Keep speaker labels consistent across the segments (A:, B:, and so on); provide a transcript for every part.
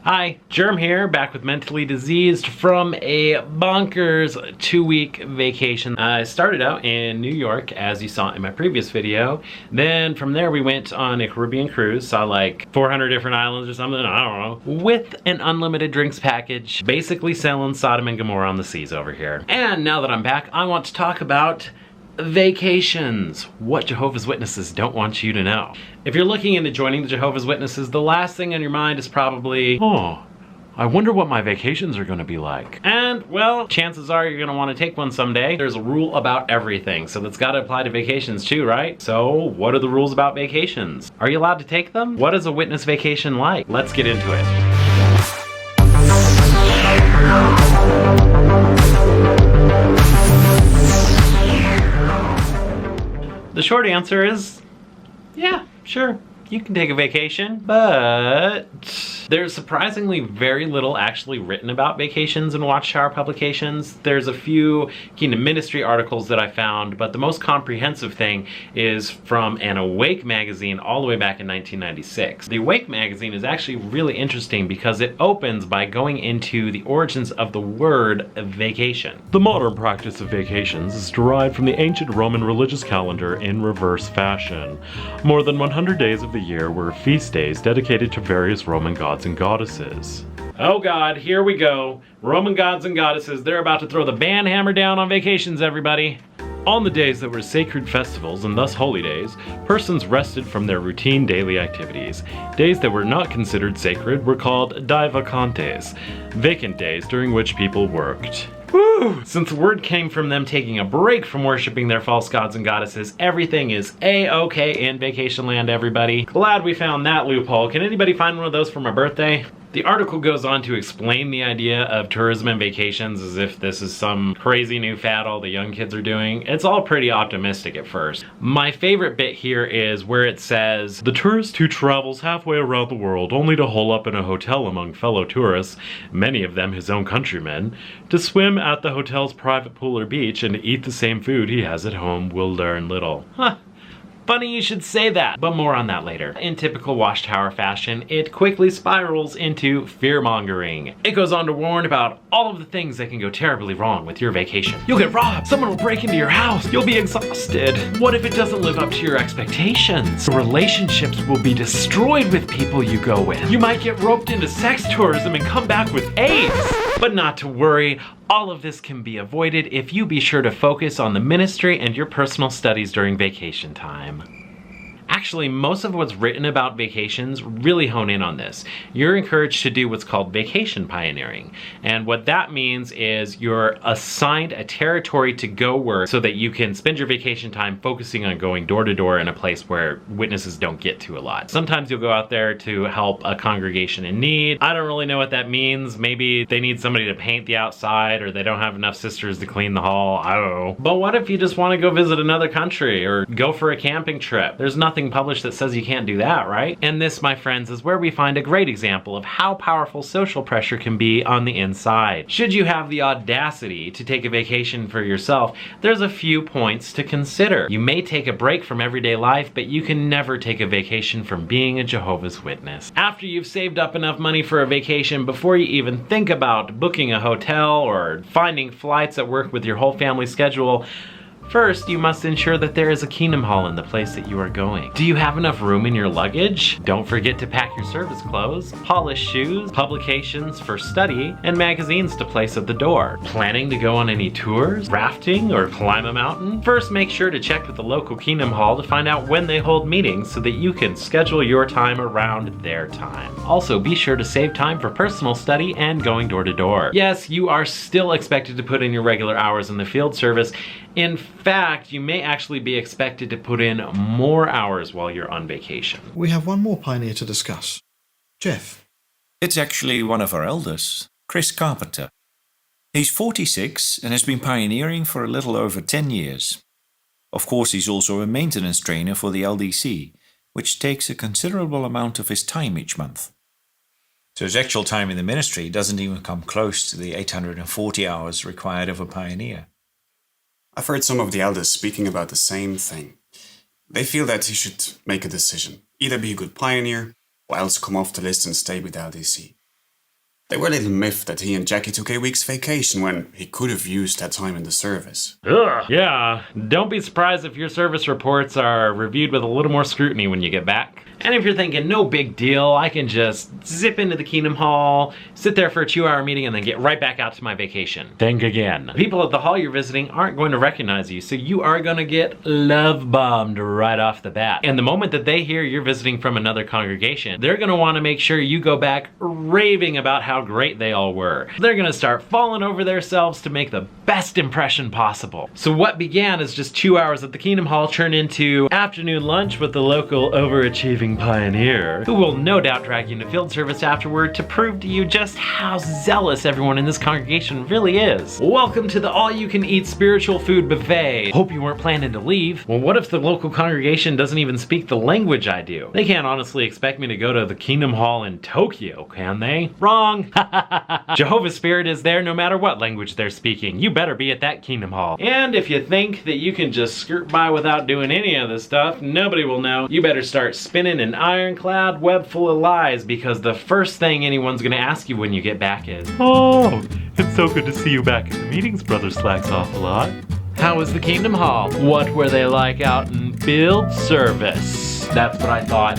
A: Hi, Germ here, back with Mentally Diseased from a bonkers 2-week vacation. I started out in New York, as you saw in my previous video. Then from there we went on a Caribbean cruise, saw like 400 different islands or something, I don't know, with an unlimited drinks package, basically selling Sodom and Gomorrah on the seas over here. And now that I'm back, I want to talk about vacations. What Jehovah's Witnesses don't want you to know. If you're looking into joining the Jehovah's Witnesses, the last thing on your mind is probably, oh, I wonder what my vacations are going to be like. And, well, chances are you're going to want to take one someday. There's a rule about everything, so that's got to apply to vacations too, right? So, what are the rules about vacations? Are you allowed to take them? What is a witness vacation like? Let's get into it. The short answer is, yeah, sure, you can take a vacation, but there's surprisingly very little actually written about vacations in Watchtower publications. There's a few Kingdom Ministry articles that I found, but the most comprehensive thing is from an Awake magazine all the way back in 1996. The Awake magazine is actually really interesting because it opens by going into the origins of the word vacation.
B: The modern practice of vacations is derived from the ancient Roman religious calendar in reverse fashion. More than 100 days of the year were feast days dedicated to various Roman gods and goddesses.
A: Oh God, here we go. Roman gods and goddesses, they're about to throw the band hammer down on vacations, everybody.
B: On the days that were sacred festivals and thus holy days, persons rested from their routine daily activities. Days that were not considered sacred were called divacantes, vacant days during which people worked.
A: Woo! Since the word came from them taking a break from worshiping their false gods and goddesses, everything is A-okay in vacation land, everybody. Glad we found that loophole. Can anybody find one of those for my birthday? The article goes on to explain the idea of tourism and vacations as if this is some crazy new fad all the young kids are doing. It's all pretty optimistic at first. My favorite bit here is where it says,
B: "The tourist who travels halfway around the world only to hole up in a hotel among fellow tourists, many of them his own countrymen, to swim at the hotel's private pool or beach and eat the same food he has at home will learn little."
A: Huh. Funny you should say that, but more on that later. In typical Watchtower fashion, it quickly spirals into fear-mongering. It goes on to warn about all of the things that can go terribly wrong with your vacation. You'll get robbed, someone will break into your house, you'll be exhausted. What if it doesn't live up to your expectations? Relationships will be destroyed with people you go with. You might get roped into sex tourism and come back with AIDS. But not to worry, all of this can be avoided if you be sure to focus on the ministry and your personal studies during vacation time. Actually, most of what's written about vacations really hone in on this. You're encouraged to do what's called vacation pioneering. And what that means is you're assigned a territory to go work so that you can spend your vacation time focusing on going door to door in a place where witnesses don't get to a lot. Sometimes you'll go out there to help a congregation in need. I don't really know what that means. Maybe they need somebody to paint the outside or they don't have enough sisters to clean the hall. I don't know. But what if you just want to go visit another country or go for a camping trip? There's nothing published that says you can't do that, right? And this, my friends, is where we find a great example of how powerful social pressure can be on the inside. Should you have the audacity to take a vacation for yourself, there's a few points to consider. You may take a break from everyday life, but you can never take a vacation from being a Jehovah's Witness. After you've saved up enough money for a vacation, before you even think about booking a hotel or finding flights that work with your whole family schedule, first, you must ensure that there is a Kingdom Hall in the place that you are going. Do you have enough room in your luggage? Don't forget to pack your service clothes, polished shoes, publications for study, and magazines to place at the door. Planning to go on any tours, rafting, or climb a mountain? First, make sure to check with the local Kingdom Hall to find out when they hold meetings so that you can schedule your time around their time. Also, be sure to save time for personal study and going door to door. Yes, you are still expected to put in your regular hours in the field service. In fact, you may actually be expected to put in more hours while you're on vacation.
C: We have one more pioneer to discuss. Jeff.
D: It's actually one of our elders, Chris Carpenter. He's 46 and has been pioneering for a little over 10 years. Of course, he's also a maintenance trainer for the LDC, which takes a considerable amount of his time each month. So his actual time in the ministry doesn't even come close to the 840 hours required of a pioneer.
E: I've heard some of the elders speaking about the same thing. They feel that he should make a decision, either be a good pioneer or else come off the list and stay with LDC. They were a little miffed that he and Jackie took a week's vacation when he could have used that time in the service.
B: Ugh. Yeah, don't be surprised if your service reports are reviewed with a little more scrutiny when you get back.
A: And if you're thinking, no big deal, I can just zip into the Kingdom Hall, sit there for a 2-hour meeting, and then get right back out to my vacation.
B: Think again.
A: The people at the hall you're visiting aren't going to recognize you, so you are going to get love bombed right off the bat. And the moment that they hear you're visiting from another congregation, they're going to want to make sure you go back raving about how great they all were. They're going to start falling over themselves to make the best impression possible. So what began as just 2 hours at the Kingdom Hall turned into afternoon lunch with the local overachieving pioneer, who will no doubt drag you into field service afterward to prove to you just how zealous everyone in this congregation really is. Welcome to the all-you-can-eat spiritual food buffet. Hope you weren't planning to leave. Well, what if the local congregation doesn't even speak the language I do? They can't honestly expect me to go to the Kingdom Hall in Tokyo, can they? Wrong! Jehovah's Spirit is there no matter what language they're speaking. You better be at that Kingdom Hall. And if you think that you can just skirt by without doing any of this stuff, nobody will know. You better start spinning an ironclad web full of lies, because the first thing anyone's gonna ask you when you get back is,
B: Oh, it's so good to see you back in the meetings, Brother Slacks Off a Lot.
A: how was the Kingdom Hall? What were they like out in field service? That's what I thought.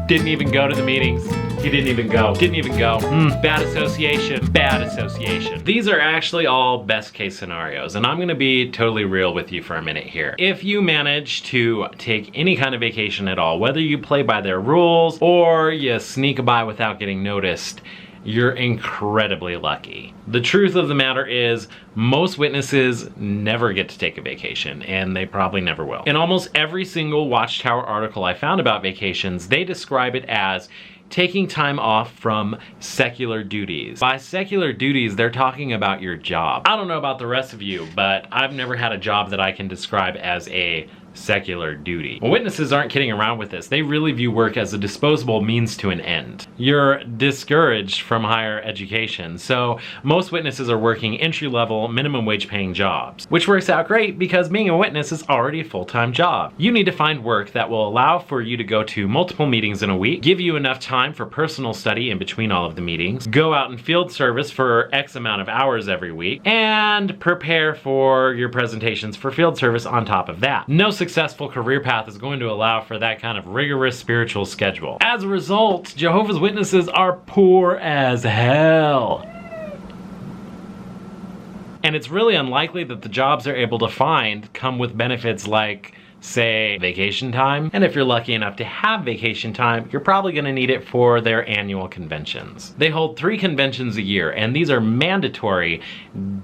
A: Didn't even go to the meetings. He didn't even go. Didn't even go. Bad association. Bad association. These are actually all best case scenarios, and I'm gonna be totally real with you for a minute here. If you manage to take any kind of vacation at all, whether you play by their rules or you sneak by without getting noticed, you're incredibly lucky. The truth of the matter is, most witnesses never get to take a vacation, and they probably never will. In almost every single Watchtower article I found about vacations, they describe it as taking time off from secular duties. By secular duties, they're talking about your job. I don't know about the rest of you, but I've never had a job that I can describe as a secular duty. Well, witnesses aren't kidding around with this. They really view work as a disposable means to an end. You're discouraged from higher education, so most witnesses are working entry-level, minimum wage paying jobs, which works out great because being a witness is already a full-time job. You need to find work that will allow for you to go to multiple meetings in a week, give you enough time for personal study in between all of the meetings, go out in field service for X amount of hours every week, and prepare for your presentations for field service on top of that. No successful career path is going to allow for that kind of rigorous spiritual schedule. As a result, Jehovah's Witnesses are poor as hell. And it's really unlikely that the jobs they're able to find come with benefits like, say, vacation time. And if you're lucky enough to have vacation time, you're probably gonna need it for their annual conventions. They hold 3 conventions a year, and these are mandatory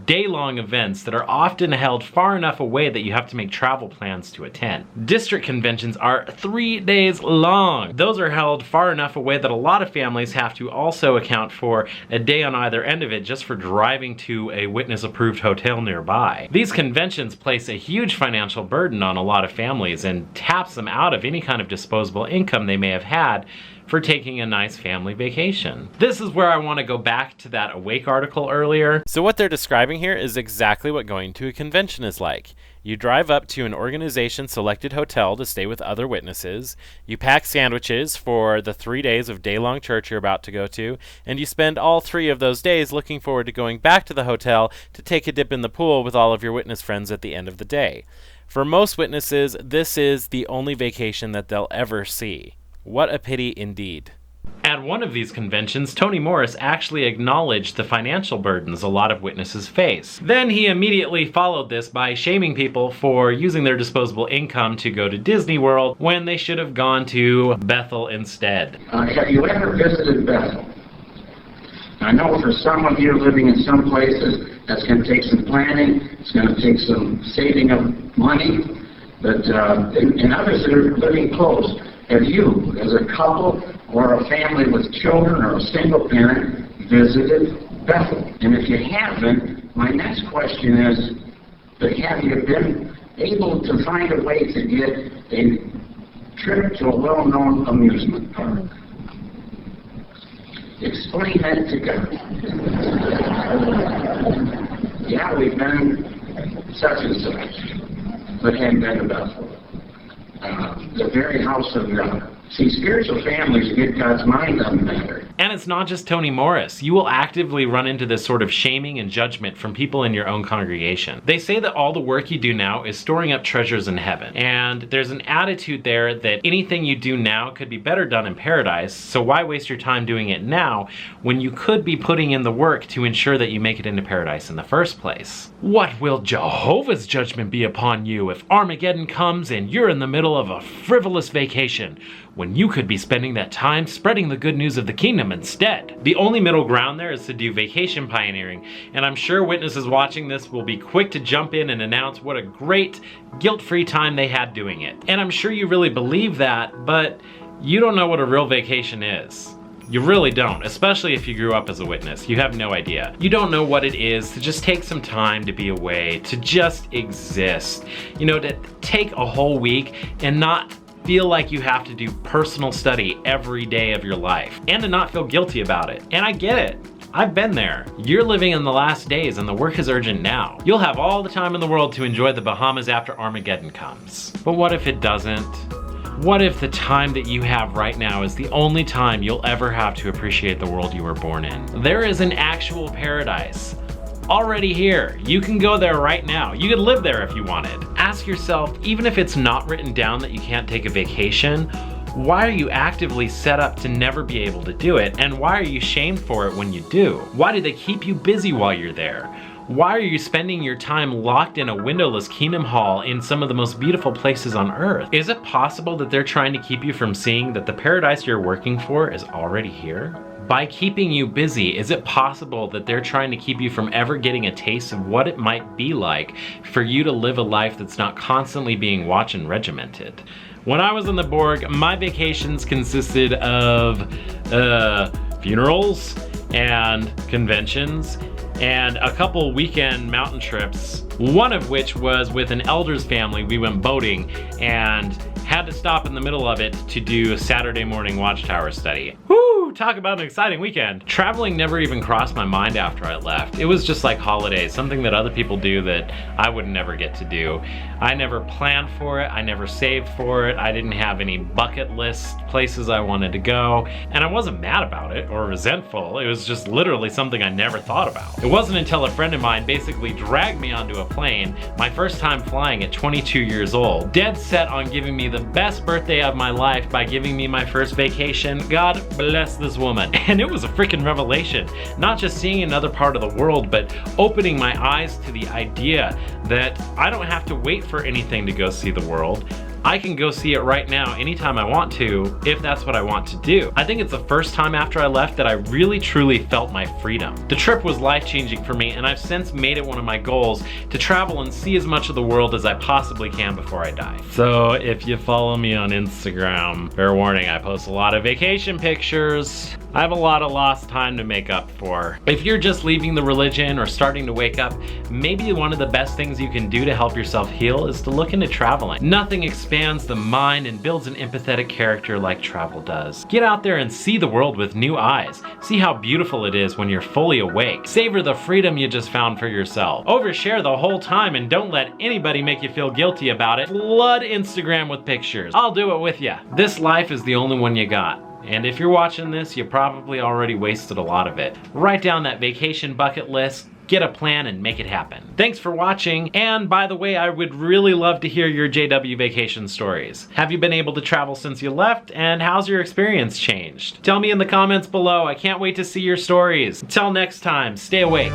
A: day-long events that are often held far enough away that you have to make travel plans to attend. District conventions are 3 days long. Those are held far enough away that a lot of families have to also account for a day on either end of it just for driving to a witness-approved hotel nearby. These conventions place a huge financial burden on a lot of families and taps them out of any kind of disposable income they may have had for taking a nice family vacation. This is where I want to go back to that Awake article earlier.
B: So what they're describing here is exactly what going to a convention is like. You drive up to an organization-selected hotel to stay with other witnesses, you pack sandwiches for the 3 days of day-long church you're about to go to, and you spend all 3 of those days looking forward to going back to the hotel to take a dip in the pool with all of your witness friends at the end of the day. For most witnesses, this is the only vacation that they'll ever see. What a pity indeed.
A: At one of these conventions, Tony Morris actually acknowledged the financial burdens a lot of witnesses face. Then he immediately followed this by shaming people for using their disposable income to go to Disney World when they should have gone to Bethel instead.
F: Have you ever visited Bethel? I know for some of you living in some places, that's going to take some planning, it's going to take some saving of money, but in others that are living close, have you, as a couple or a family with children or a single parent, visited Bethel? And if you haven't, my next question is, have you been able to find a way to get a trip to a well-known amusement park? Explain that to God. Yeah, we've been such and such, but hadn't been to Bethel. The very house of God. See, spiritual families get God's mind on the matter.
A: And it's not just Tony Morris. You will actively run into this sort of shaming and judgment from people in your own congregation. They say that all the work you do now is storing up treasures in heaven. And there's an attitude there that anything you do now could be better done in paradise, so why waste your time doing it now when you could be putting in the work to ensure that you make it into paradise in the first place? What will Jehovah's judgment be upon you if Armageddon comes and you're in the middle of a frivolous vacation, when you could be spending that time spreading the good news of the kingdom instead? The only middle ground there is to do vacation pioneering, and I'm sure witnesses watching this will be quick to jump in and announce what a great, guilt-free time they had doing it. And I'm sure you really believe that, but you don't know what a real vacation is. You really don't, especially if you grew up as a witness. You have no idea. You don't know what it is to just take some time to be away, to just exist. You know, to take a whole week and not feel like you have to do personal study every day of your life, and to not feel guilty about it. And I get it. I've been there. You're living in the last days and the work is urgent now. You'll have all the time in the world to enjoy the Bahamas after Armageddon comes. But what if it doesn't? What if the time that you have right now is the only time you'll ever have to appreciate the world you were born in? There is an actual paradise already here. You can go there right now. You could live there if you wanted. Ask yourself, even if it's not written down that you can't take a vacation, why are you actively set up to never be able to do it? And why are you shamed for it when you do? Why do they keep you busy while you're there? Why are you spending your time locked in a windowless kingdom hall in some of the most beautiful places on earth? Is it possible that they're trying to keep you from seeing that the paradise you're working for is already here? By keeping you busy, is it possible that they're trying to keep you from ever getting a taste of what it might be like for you to live a life that's not constantly being watched and regimented? When I was in the Borg, my vacations consisted of funerals and conventions and a couple weekend mountain trips, one of which was with an elder's family. We went boating and had to stop in the middle of it to do a Saturday morning watchtower study. Woo, talk about an exciting weekend. Traveling never even crossed my mind after I left. It was just like holidays, something that other people do that I would never get to do. I never planned for it, I never saved for it, I didn't have any bucket list places I wanted to go, and I wasn't mad about it or resentful. It was just literally something I never thought about. It wasn't until a friend of mine basically dragged me onto a plane, my first time flying at 22 years old, dead set on giving me the best birthday of my life by giving me my first vacation. God bless this woman. And it was a freaking revelation. Not just seeing another part of the world, but opening my eyes to the idea that I don't have to wait for anything to go see the world. I can go see it right now anytime I want to, if that's what I want to do. I think it's the first time after I left that I really truly felt my freedom. The trip was life-changing for me, and I've since made it one of my goals to travel and see as much of the world as I possibly can before I die. So if you follow me on Instagram, fair warning, I post a lot of vacation pictures. I have a lot of lost time to make up for. If you're just leaving the religion or starting to wake up, maybe one of the best things you can do to help yourself heal is to look into traveling. Nothing expands the mind and builds an empathetic character like travel does. Get out there and see the world with new eyes. See how beautiful it is when you're fully awake. Savor the freedom you just found for yourself. Overshare the whole time and don't let anybody make you feel guilty about it. Flood Instagram with pictures. I'll do it with you. This life is the only one you got. And if you're watching this, you probably already wasted a lot of it. Write down that vacation bucket list, get a plan, and make it happen. Thanks for watching, and by the way, I would really love to hear your JW vacation stories. Have you been able to travel since you left, and how's your experience changed? Tell me in the comments below. I can't wait to see your stories. Until next time, stay awake.